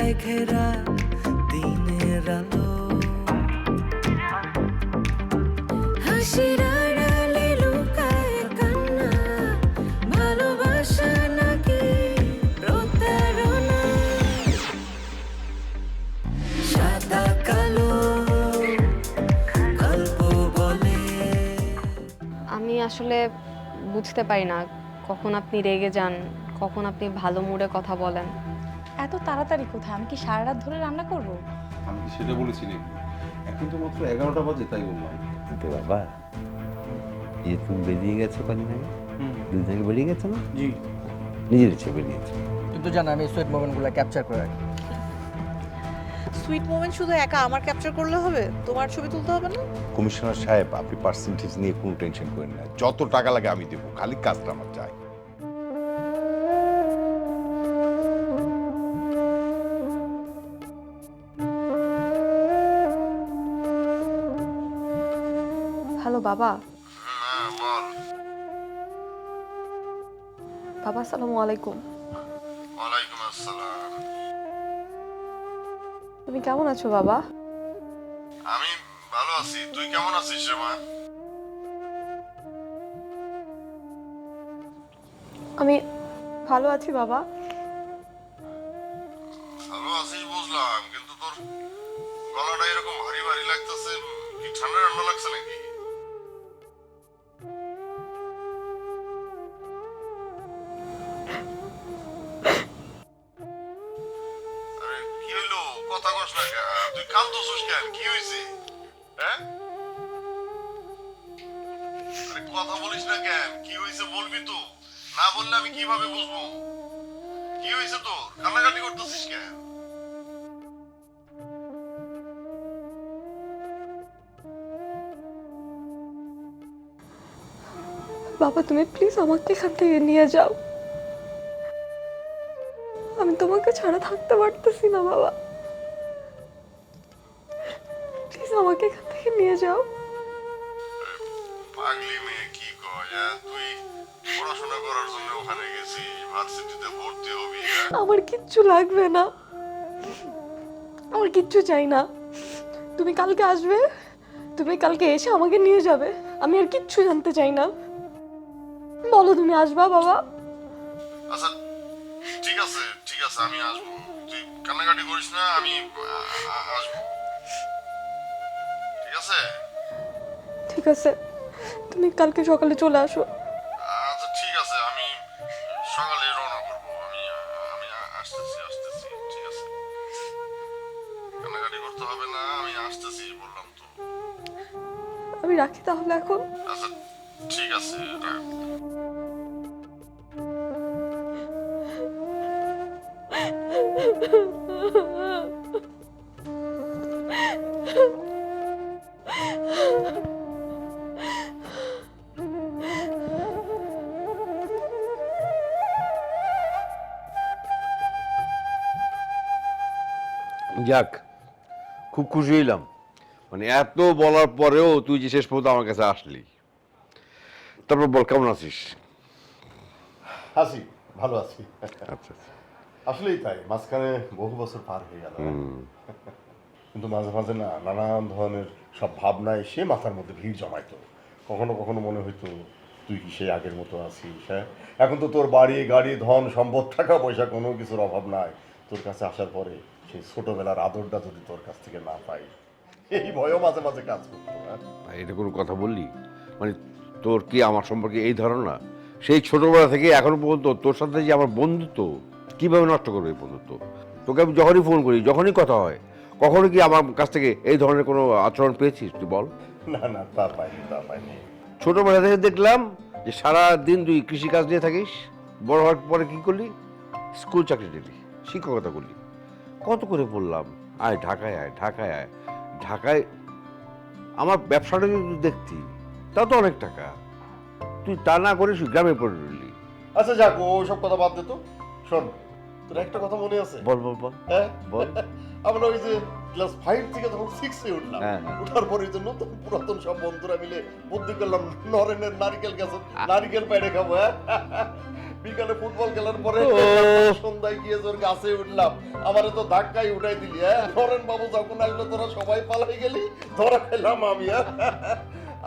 আধায় ঘেরা দিনের আলো, হাসির আড়ালে লুকায় কান্না, ভালোবাসা নাকি প্রতারণা, সাদা কালো গল্প বলে। আমি আসলে বুঝতে পারি না কখন আপনি রেগে যান, কখন আপনি ভালো মুডে কথা বলেন। এত তাড়াতাড়ি কোথায়? আমি কি সারা রাত ধরে রান্না করব? আমি কি সেটা বলেছি নাকি? এখন তো মাত্র 11টা বাজে, তাই বললাম। কিন্তু বাবা, এই তুমি বেরিয়ে গেছো কদিন আগে, দুদিন থেকে বেরিয়ে গেছো না? জি, নিজের ইচ্ছে বেরিয়েছো। কিন্তু জানো আমি সুইট মোমেন্টগুলো ক্যাপচার করে রাখি। সুইট মোমেন্ট শুধু একা আমার ক্যাপচার করলে হবে? তোমার ছবি তুলতে হবে না? কমিশনার সাহেব, আপনি পার্সেন্টেজ নিয়ে কোনো টেনশন করেন না, যত টাকা লাগে আমি দেবো, খালি কাজটা আমার চাই। হ্যালো বাবা। বল। বাবা আসসালামু আলাইকুম। ওয়ালাইকুম আসসালাম। তুমি কেমন আছো বাবা? আমি ভালো আছি, তুই কেমন আছিস রে মা? আমি ভালো আছি বাবা। ভালো আছিস বুঝলাম, কিন্তু তোর গলাটা এরকম ভারী ভারী লাগতেছে, কি ঠান্ডা ঠান্ডা লাগছে নাকি? আরে কি হইলো? কথা কস না কেন? তুই কাঁদতেছিস কেন? কি হইছে? হ্যাঁ? আরে কথা বলিস না কেন? কি হইছে বলবি তো? না বললে আমি কিভাবে বুঝবো? কি হইছে তোর? কান্নাকাটি করতেছিস কেন? বাবা তুমি প্লিজ আমাকে এখান থেকে নিয়ে যাও, আমি তোমাকে ছাড়া থাকতে পারতেছি না বাবা, প্লিজ আমাকে এখান থেকে নিয়ে যাও। পাগলি মেয়ে কি কয়? হ্যাঁ? তুই পড়াশোনা করার জন্য ওখানে গেছিস, ভার্সিটিতে ভর্তি হবি, হ্যাঁ? আমার কিচ্ছু লাগবে না, আমার কিচ্ছু চাই না। তুমি কালকে আসবে, তুমি কালকে এসে আমাকে নিয়ে যাবে, আমি আর কিচ্ছু জানতে চাই না। বলো তুমি আসবা বাবা? আচ্ছা ঠিক আছে, ঠিক আছে, আমি আসবো, তুই কান্নাকাটি করিস না, আমি আসবো, ঠিক আছে? ঠিক আছে, তুমি কালকে সকালে চলে আসো। আচ্ছা ঠিক আছে, আমি সকালে রওনা করবো, আমি আমি আসতেছি, ঠিক আছে? কান্নাকাটি করতে হবে না, আমি আসতেছি বললাম তো। আমি রাখি তাহলে এখন। আচ্ছা ঠিক আছে, রাখ। যাক, খুব খুশি হইলাম, মানে এত বলার পরেও তুই যে শেষ পর্যন্ত আমার কাছে আসলি। তারপর বল, কেমন আছিস? আছি, ভালো আছি। আচ্ছা, আসলেই তাই, মাঝখানে বহু বছর পার হয়ে গেল, কিন্তু মাঝে মাঝে না নানান ধরনের সব ভাবনা এসে মাথার মধ্যে ভিড় জমাইতো। কখনো কখনো মনে হইতো তুই কি সেই আগের মতো আছিস? হ্যাঁ, এখন তো তোর বাড়ি গাড়ি ধন সম্পদ টাকা পয়সা কোনো কিছুর অভাব নাই। তোর কাছে আসার পরে সেই ছোটবেলার আদরটা যদি তোর কাছ থেকে না পাই, এই ভয়ও মাঝে মাঝে কাজ করতো। এটা কোনো কথা বললি? মানে তোর কি আমার সম্পর্কে এই ধারণা? সেই ছোটবেলা থেকে এখনো পর্যন্ত তোর সাথে যে আমার বন্ধুত্ব, কিভাবে নষ্ট করবে এই বন্ধুত্ব? তোকে আমি যখনই ফোন করি, যখনই কথা হয়, কখনো কি আমার কাছ থেকে এই ধরনের কোনো আচরণ পেয়েছিস তুই বল? না না, তা পাইনি। ছোটবেলা থেকে দেখলাম যে সারা দিন তুই কৃষিকাজ নিয়ে থাকিস, বড় হওয়ার পরে কি করলি? স্কুল চাকরি নিলি, শিক্ষকতা করলি। কত করে বললাম আয় ঢাকায়, ঢাকায় আমার ব্যবসাটা যদি তুই দেখতি, তা তো অনেক টাকা। তুই তা না করে গ্রামে পড়ে রইলি। আচ্ছা যাক, ওসব কথা বাদ দে তো। শোন, তোর একটা কথা মনে আছে? বল। হ্যাঁ বল। আমরা ওই যে ক্লাস 5 থেকে যখন 6 এ উঠলাম, হ্যাঁ। ওঠার পরে যে নতুন পুরাতন সব বন্ধুরা মিলে বুদ্ধি করলাম নরেনের নারকেল গাছ, নারকেল পাইড়ে খাবো। হ্যাঁ, বিকালে ফুটবল খেলার পরে সন্ধ্যায় গিয়ে তোর গাছে উঠলাম, আমারে তো ধাক্কাই উঠাই দিলি। হ্যাঁ, নরেন বাবু যখন আসলো তোরা সবাই পালাই গেলি, ধরা খেলাম আমি।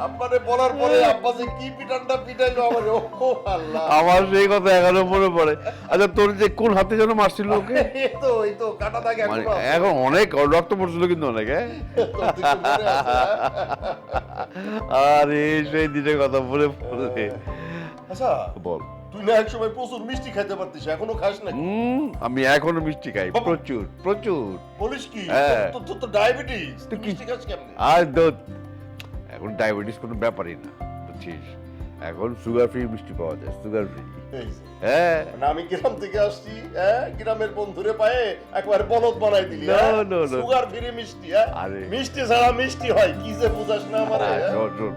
আব্বারে বলার পরে আব্বা যে কি পিটানটা পিটাইলো আমারে, ও আল্লাহ। আমার সেই কথা এখনো মনে পড়ে। আচ্ছা তোর যে কোন হাতে যেন মারছিল ওকে? এই তো কাটা দাগ মানে এখনো আছে। এখন অনেক রক্ত পড়ছিল কিন্তু অনেক। হ্যাঁ, তোর দিকে মনে আছে, হ্যাঁ? আরে সেই দিনের কথা মনে পড়ে। আচ্ছা বল। তুই না এক সময় প্রচুর মিষ্টি খাইতে পারতিস, এখনো খাস নাকি? আমি এখনো মিষ্টি খাই, প্রচুর প্রচুর। বলিস কি? হ্যাঁ। তোর তো ডায়াবেটিস, তুই তুই কি- মিষ্টি খাস কেমনে? আর দুধ, এখন ডায়াবেটিস কোনো ব্যাপারই না, বুঝছিস? এখন সুগার ফ্রি মিষ্টি পাওয়া যায়, সুগার ফ্রি। এই যে, হ্যাঁ, মানে আমি গ্রাম থেকে আসছি, হ্যাঁ, গ্রামের বন্ধুরে পায়ে একবার বলদ বানাই দিলি। No, হ্যাঁ? no, no. সুগার ফ্রি মিষ্টি, হ্যাঁ? আরে। মিষ্টি ছাড়া মিষ্টি হয় কি যে বুঝাস না আমারে, হ্যাঁ? শোন শোন,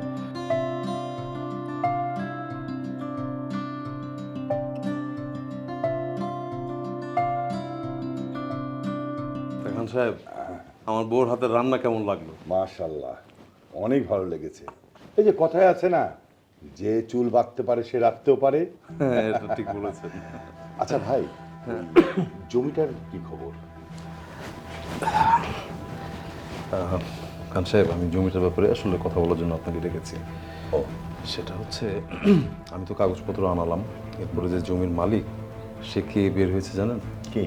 খান সাহেব, আমার বউর হাতের রান্না কেমন লাগলো? মাশাল্লাহ, অনেক ভালো লেগেছে। এই যে কথায় আছে না, যে চুল বাঁধতে পারে সে রাখতেও পারে। হ্যাঁ, এটা ঠিক বলেছেন। আচ্ছা ভাই, জমিটার কি খবর? খান সাহেব, আমি জমিটার ব্যাপারে আসলে কথা বলার জন্য আপনাকে ডেকেছি। ও, সেটা হচ্ছে, আমি তো কাগজপত্র আনালাম, এরপরে যে জমির মালিক সে কে বের হয়েছে জানেন? কি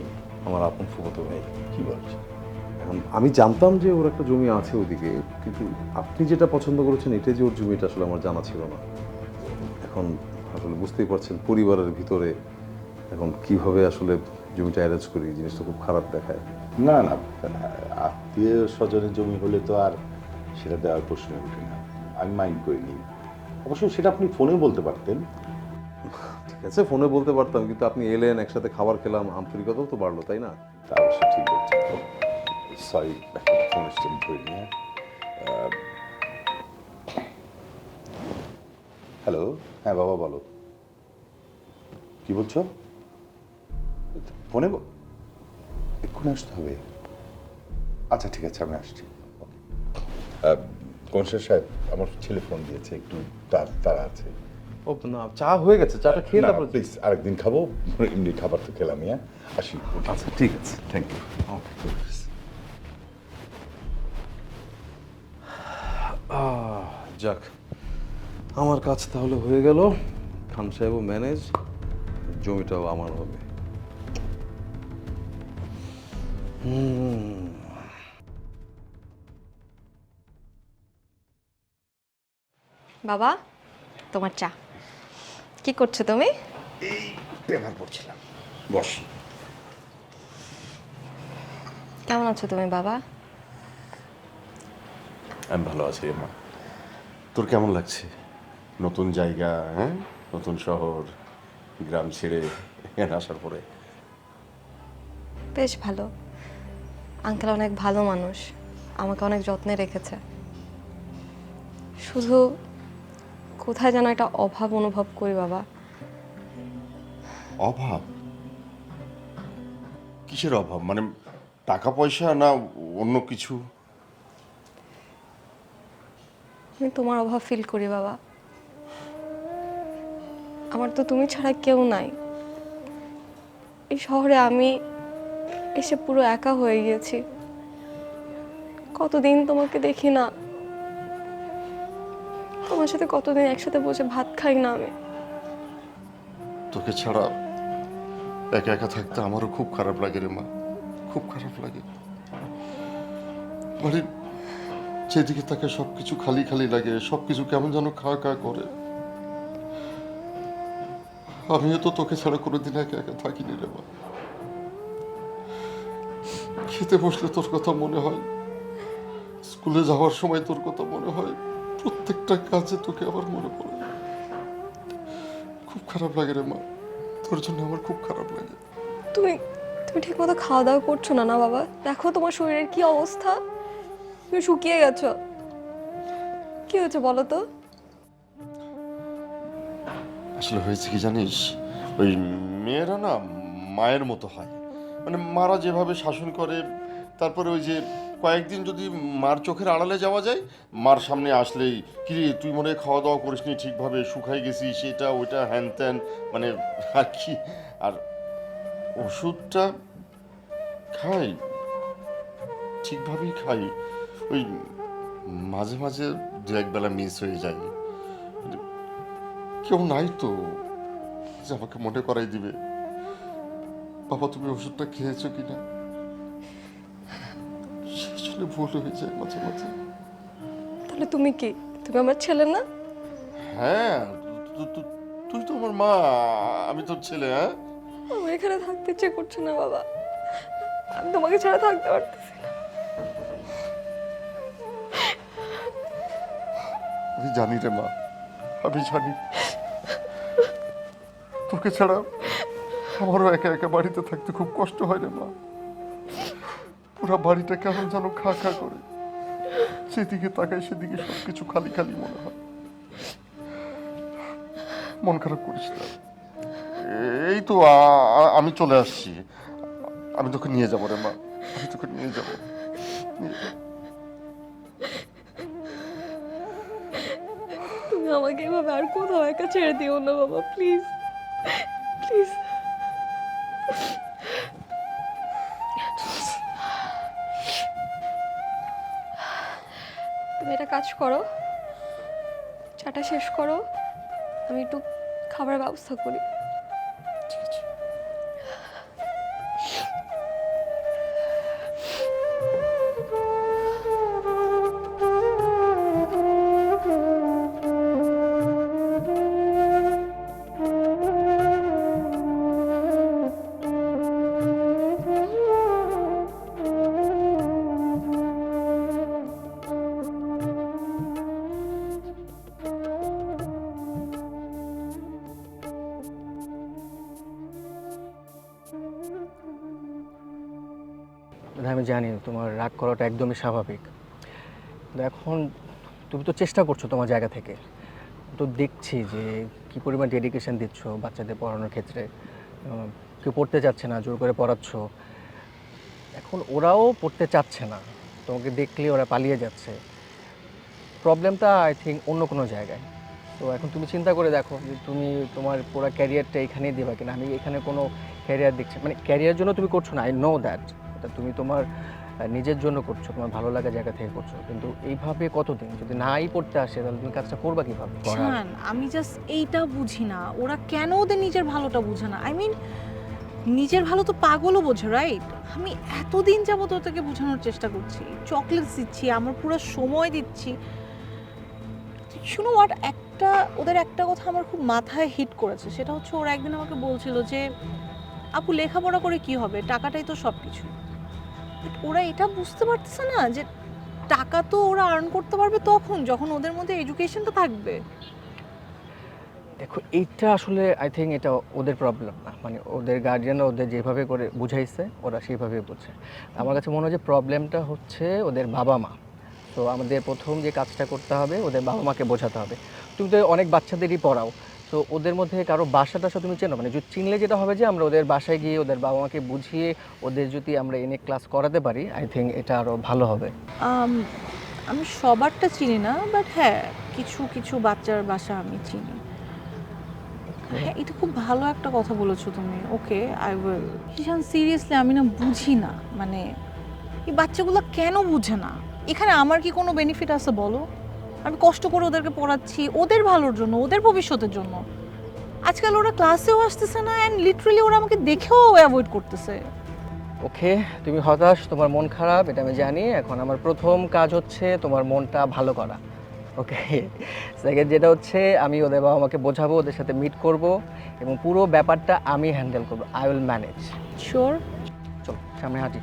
আমার আপন ফুফাতো ভাই। কি বলছে? এখন আমি জানতাম যে ওর একটা জমি আছে ওদিকে, কিন্তু আপনি যেটা পছন্দ করেছেন এটাই যে ওর জমিটা, আসলে আমার জানা ছিল না। এখন আসলে বুঝতেই পারছেন পরিবারের ভিতরে এখন কিভাবে আসলে জমিটা অ্যারেঞ্জ করি, জিনিসটা খুব খারাপ দেখায়। না না, আত্মীয় স্বজনের জমি হলে তো আর সেটা দেওয়ার প্রশ্ন ওঠে না। আমি মাইন্ড করিনি। অবশ্য সেটা আপনি ফোনে বলতে পারতেন। ঠিক আছে, ফোনে বলতে পারতাম, কিন্তু আপনি এলেন, একসাথে খাবার খেলাম, আন্তরিকতাও তো বাড়লো, তাই না? তা অবশ্য ঠিক বলছেন। সরি, ফোন স্টেম করিনি। হ্যালো, হ্যাঁ বাবা বলো, কি বলছো? ফোনে এক্ষুনি আসতে হবে? আচ্ছা ঠিক আছে, আমি আসছি। কনসার সাহেব, আমার ছেলে ফোন দিয়েছে, একটু তারা আছে। ও না, চা হয়ে গেছে, চাটা খেয়ে না, তারপর। প্লিজ আরেকদিন খাবো, এমনি খাবার তো খেলাম। হ্যাঁ, আসি। আচ্ছা ঠিক আছে, থ্যাংক ইউ। যাক, আমার কাজ তাহলে হয়ে গেল। খান সাহেবও ম্যানেজ, জমিটাও আমার হবে। বাবা, তোমার চা। কি করছো তুমি? এই পেপার পড়ছিলাম, বস। কেমন আছো তুমি বাবা? আমি ভালো আছি মা। তোর কেমন লাগছে? নতুন জায়গা, হ্যাঁ, নতুন শহর, গ্রাম ছেড়ে এখানে আসার পরে? বেশ ভালো। আঙ্কেল অনেক ভালো মানুষ, আমাকে অনেক যত্নে রেখেছে। শুধু কোথায় যেন একটা অভাব অনুভব করি বাবা। অভাব? কিসের অভাব? মানে টাকা পয়সা না অন্য কিছু? আমি তোমার অভাব ফিল করি বাবা। আমার তো তুমি ছাড়া কেউ নাই। এই শহরে আমি এসে পুরো একা হয়ে গিয়েছি। কতদিন তোমাকে দেখি না, তোমার সাথে কতদিন একসাথে বসে ভাত খাই না আমি। তোকে ছাড়া একা একা থাকতে আমারও খুব খারাপ লাগে রে মা, খুব খারাপ লাগে। মানে যেদিকে তাকে সবকিছু খালি খালি লাগে, সবকিছু কেমন যেন খাওয়া খাওয়া করে। আমিও তো তোকে ছাড়া কোনোদিন একা একা থাকিনি রে মা। খেতে বসলে তোর কথা মনে হয়, স্কুলে যাওয়ার সময় তোর কথা মনে হয়, প্রত্যেকটা কাজে তোকে আবার মনে পড়ে। খুব খারাপ লাগে রে মা, তোর জন্য আমার খুব খারাপ লাগে। তুমি তুমি ঠিক মতো খাওয়া দাওয়া করছো না না বাবা? দেখো তোমার শরীরের কি অবস্থা, তুমি শুকিয়ে গেছো। কি হয়েছে বলো তো? আসলে হয়েছে কি জানিস, ওই মেয়েরা না মায়ের মতো হয়। মানে মারা যেভাবে শাসন করে তারপরে ওই যে কয়েকদিন যদি মার চোখের আড়ালে যাওয়া যায়, মার সামনে আসলেই কিরে তুই মনে হয় খাওয়া দাওয়া করিসনি ঠিকভাবে, শুকাই গেছিস, সেটা ওইটা হ্যান ত্যান, মানে আর কি। আর ওষুধটা খাই, ঠিকভাবেই খাই, ওই মাঝে মাঝে দু একবেলা মিস হয়ে যায়। কেউ নাই তো যে আমাকে মনে করাই দিবে, বাবা তুমি ওষুধটা খেয়েছো কিনা, আসলে ভুল হয়ে যায় মাঝে মাঝে। তাহলে তুমি কি, তুমি আমার ছেলে না? হ্যাঁ, তুই তো আমার মা, আমি তোর ছেলে। হ্যাঁ, আমার এখানে থাকতে ইচ্ছে করছে না বাবা, আমি তোমাকে ছাড়া থাকতে পারতেছি না। আমি জানি রে মা, আমি জানি তোকে ছাড়া আমারও একা একা বাড়িতে থাকতে খুব কষ্ট হয় রে মা। পুরা বাড়িটা কেমন যেন খা খা করে, সেদিকে তাকাই সেদিকে সবকিছু খালি খালি মনে হয়। মন খারাপ করিস না, এই তো আমি চলে আসছি, আমি তোকে নিয়ে যাবো রে মা, আমি তোকে নিয়ে যাবো। তুমি আমাকে এভাবে আর কোথাও একা ছেড়ে দিও না বাবা, প্লিজ প্লিজ। তুমি একটা কাজ করো, চাটা শেষ করো, আমি একটু খাবারের ব্যবস্থা করি। ঠিক আছে। আমি জানি তোমার রাগ করাটা একদমই স্বাভাবিক, কিন্তু এখন তুমি তো চেষ্টা করছো তোমার জায়গা থেকে, তো দেখছি যে কী পরিমাণ ডেডিকেশন দিচ্ছ বাচ্চাদের পড়ানোর ক্ষেত্রে। কেউ পড়তে চাচ্ছে না, জোর করে পড়াচ্ছ। এখন ওরাও পড়তে চাচ্ছে না, তোমাকে দেখলে ওরা পালিয়ে যাচ্ছে। প্রবলেমটা আই থিঙ্ক অন্য কোনো জায়গায়। তো এখন তুমি চিন্তা করে দেখো যে তুমি তোমার পুরো ক্যারিয়ারটা এখানেই দেবা কিনা। আমি এখানে কোনো ক্যারিয়ার দেখছি, মানে ক্যারিয়ার জন্য তুমি করছো না, আই নো দ্যাট, তুমি তোমার নিজের জন্য করছো, তোমার ভালো লাগা জায়গা থেকে করছো। কিন্তু এইভাবে কতদিন যদি নাই পড়তে আসে তাহলে তুমি কাজটা করবা কিভাবে? জান, আমি জাস্ট এইটা বুঝি না, ওরা কেন ওদের নিজের ভালোটা বুঝে না। আই মিন নিজের ভালো তো পাগলও বোঝে, রাইট? আমি এতদিন যাবত ওদেরকে বোঝানোর চেষ্টা করছি, চকলেটস দিচ্ছি, আমার পুরো সময় দিচ্ছি। শুনো হোয়াট, ওদের একটা কথা আমার খুব মাথায় হিট করেছে, সেটা হচ্ছে ওরা একদিন আমাকে বলছিল যে আপু লেখাপড়া করে কি হবে, টাকাটাই তো সব কিছু। বাট ওরা এটা বুঝতে পারতেছে না যে টাকা তো ওরা আর্ন করতে পারবে তখন যখন ওদের মধ্যে এডুকেশনটা থাকবে। দেখো এইটা আসলে আই থিঙ্ক এটা ওদের প্রবলেম না, মানে ওদের গার্জিয়ানরা ওদের যেভাবে করে বুঝাইছে ওরা সেইভাবেই বুঝছে। আমার কাছে মনে হয় যে প্রবলেমটা হচ্ছে ওদের বাবা মা। তো আমাদের প্রথম যে কাজটা করতে হবে ওদের বাবা মাকে বোঝাতে হবে। তুমি তো অনেক বাচ্চাদেরই পড়াও, তো ওদের মধ্যে কারো বাসা টাসা তুমি চেনো? মানে যদি চিনলে যেটা হবে যে আমরা ওদের বাসায় গিয়ে ওদের বাবা মাকে বুঝিয়ে ওদের যদি আমরা এনে ক্লাস করাতে পারি, আই থিঙ্ক এটা আরও ভালো হবে। আমি সবারটা চিনি না, বাট হ্যাঁ কিছু কিছু বাচ্চার বাসা আমি চিনি। হ্যাঁ, এটা খুব ভালো একটা কথা বলেছো তুমি। ওকে, আই উইল। কিষান, সিরিয়াসলি আমি না বুঝি না, মানে এই বাচ্চাগুলো কেন বুঝে না। এখানে আমার কি কোনো বেনিফিট আছে বলো? আমি কষ্ট করে ওদেরকে পড়াচ্ছি ওদের ভালোর জন্য, ওদের ভবিষ্যতের জন্য। আজকাল ওরা ক্লাসেও আসতেছে না, অ্যান্ড লিটারালি ওরা আমাকে দেখেও অ্যাভয়েড করতেছে। ওকে, তুমি হতাশ, তোমার মন খারাপ, এটা আমি জানি। এখন আমার প্রথম কাজ হচ্ছে তোমার মনটা ভালো করা। ওকে, সেকেন্ড যেটা হচ্ছে আমি ওদের বাবা আমাকে বোঝাবো, ওদের সাথে মিট করব এবং পুরো ব্যাপারটা আমি হ্যান্ডেল করবো। I will manage. শিওর? চলো সামনে হাঁটি,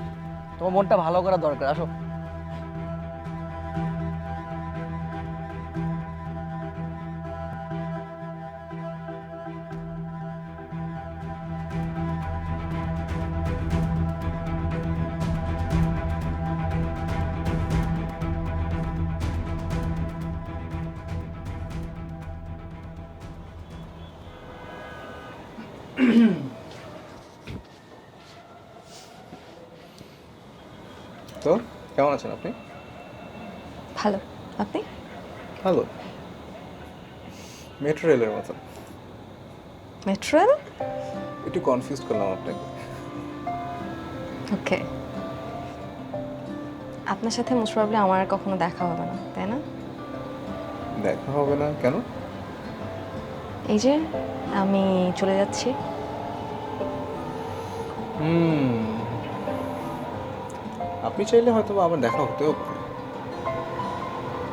তোমার মনটা ভালো করা দরকার, আসো। তো কেমন আছেন আপনি? ভালো, আপনি? ভালো, মেট্রো রেলের মতো। Metro rail? একটু কনফিউজ করলাম আপনাকে। ওকে, আপনার সাথে মোস্ট প্রবাবলি আমার আর কখনো দেখা হবে না, তাই না? দেখা হবে না কেন? এই যে আমি চলে যাচ্ছি। আপনি চাইলে হয়তো আবার দেখা হতেও পারে।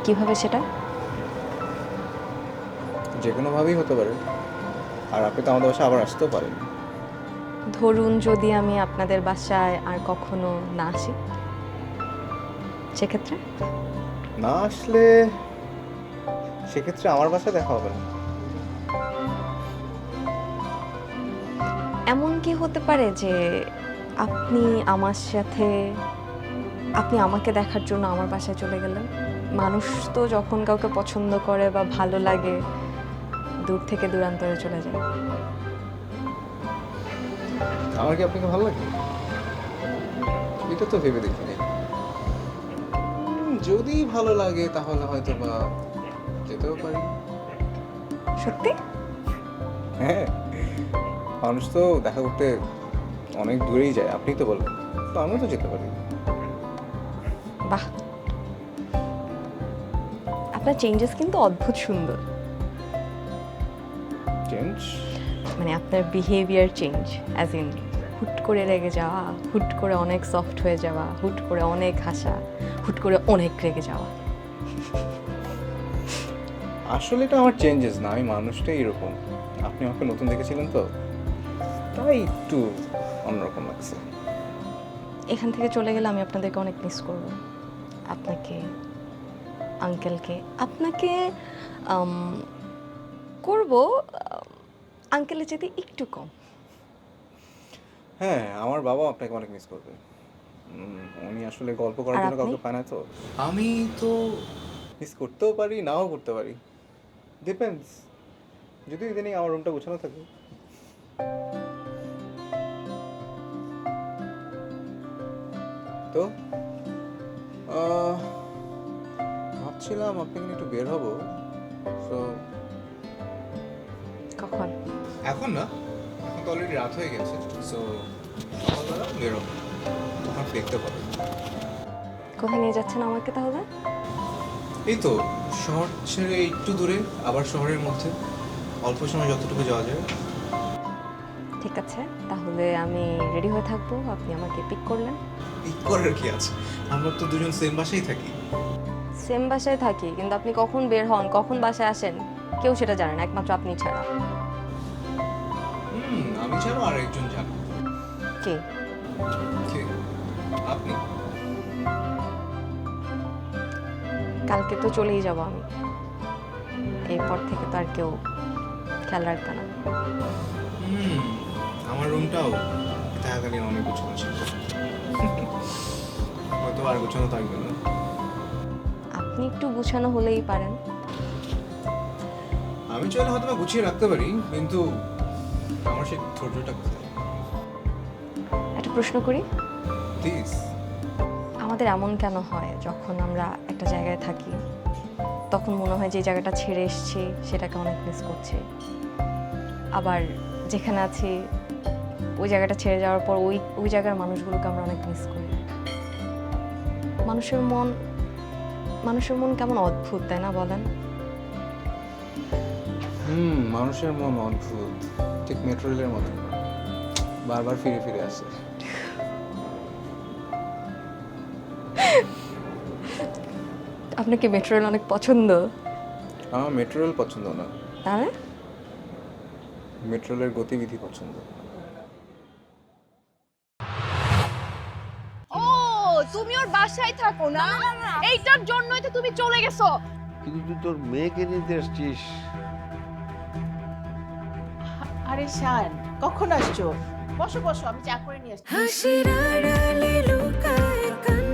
কিভাবে সেটা? যে কোনোভাবেই হতে পারে। আর আপনি তো আমাদের বাসায় আবার আসতেও পারেন। ধরুন যদি আমি আপনাদের বাসায় আর কখনো না আসি, সেক্ষেত্রে? না আসলে সেক্ষেত্রে আমার বাসায় দেখা হবে না। এমন কি হতে পারে যে আপনি আমার সাথে, আপনি আমাকে দেখার জন্য আমার বাসায় চলে গেলেন? মানুষ তো যখন কাউকে পছন্দ করে বা ভালো লাগে দূর থেকে দূরান্তরে চলে যায়। আমার কি আপনাকে ভালো লাগে? এটা তো ভেবে দেখিনি। যদি ভালো লাগে তাহলে হয়তো বা যেতেও পারি। সত্যি? হ্যাঁ, মানুষ তো দেখা করতে অনেক দূরেই যায়, আপনি তো বললেন, তো আমিও তো যেতে পারি। বাহ, আপনার চেঞ্জেস কিন্তু অদ্ভুত সুন্দর। চেঞ্জ? মানে আপনার বিহেভিয়ার চেঞ্জ, অ্যাজ ইন হুট করে রেগে যাওয়া, হুট করে অনেক সফট হয়ে যাওয়া, হুট করে অনেক হাসা, হুট করে অনেক রেগে যাওয়া। আসলে এটা আমার চেঞ্জেস না, আমি মানুষটাই এরকম। আপনি আমাকে নতুন দেখেছিলেন তো, তাই একটু অন্যরকম লাগছে। এখান থেকে চলে গেলে আমি আপনাদেরকে অনেক মিস করব। আপনাকে, আঙ্কেলকে, আপনাকে করব, আঙ্কেলের যেতে একটু কম। হ্যাঁ, আমার বাবাও আপনাকে অনেক মিস করবে। উনি আসলে গল্প করার আর জন্য আপনি? কাউকে পায় না তো। আমি তো মিস করতেও পারি, নাও করতে পারি, ডিপেন্ডস। যদি ইদানিং আমার রুমটা গোছানো থাকে। তো ভাবছিলাম আপনাকে নিয়ে একটু বের হবো। তো কখন? এখন না, এখন তো অলরেডি রাত হয়ে গেছে। সো সকালবেলা বের হবো, তখন দেখতে পাবো। কোথায় নিয়ে যাচ্ছেন আমাকে তাহলে? এই তো শহর ছেড়ে একটু দূরে, আবার শহরের মধ্যে, অল্প সময় যতটুকু যাওয়া যায়। ঠিক আছে, তাহলে আমি রেডি হয়ে থাকবো, আপনি আমাকে পিক করলেন। পিক করার কি আছে, আমরা তো দুজন সেম বাসায় থাকি। সেম বাসায় থাকি, কিন্তু আপনি কখন বের হন, কখন বাসায় আসেন, কেউ সেটা জানে না, একমাত্র আপনি ছাড়া। আমি ছাড়া আর একজন জানে। কে? কে? আপনি। কালকে তো চলেই যাব আমি, এরপর থেকে তো আর কেউ খেয়াল রাখবে না। আমার রুমটাও থাকাকালীন অনেক গোছানো ছিল, হয়তো আর গোছানো থাকবে না। আপনি একটু গুছানো হলেই পারেন। আমি চাইলে হয়তো গুছিয়ে রাখতে পারি, কিন্তু আমার সেই ধৈর্যটা কোথায়? একটা প্রশ্ন করি, প্লিজ। আমাদের এমন কেন হয় যখন আমরা একটা জায়গায় থাকি তখন মনে হয় যে জায়গাটা ছেড়ে এসেছি সেটাকে অনেক মিস করছি, আবার যেখানে আছি ওই জায়গাটা ছেড়ে যাওয়ার পর ওই জায়গার মানুষগুলোকে আমরা অনেক মিস করি। মানুষের মন কেমন অদ্ভুত, তাই না বলেন? মানুষের মন অদ্ভুত, ঠিক মেট্রো রেলের মতো, বারবার ফিরে ফিরে আসে। আপনাকে মেট্রো রেল অনেক পছন্দ? আমার মেট্রো রেল পছন্দ না, তাহলে? মেট্রো রেলের গতিবিধি পছন্দ। ও তুমি ওর বাসায় থাকো না, এইটার জন্যই তো তুমি চলে গেছো। কিন্তু তুই তোর মেয়েকে নিতে আসছিস। আরে শান, কখন আসছো? বসো বসো, আমি চা করে নিয়ে আসছি। হাসির আড়ালে লুকায় কান্না।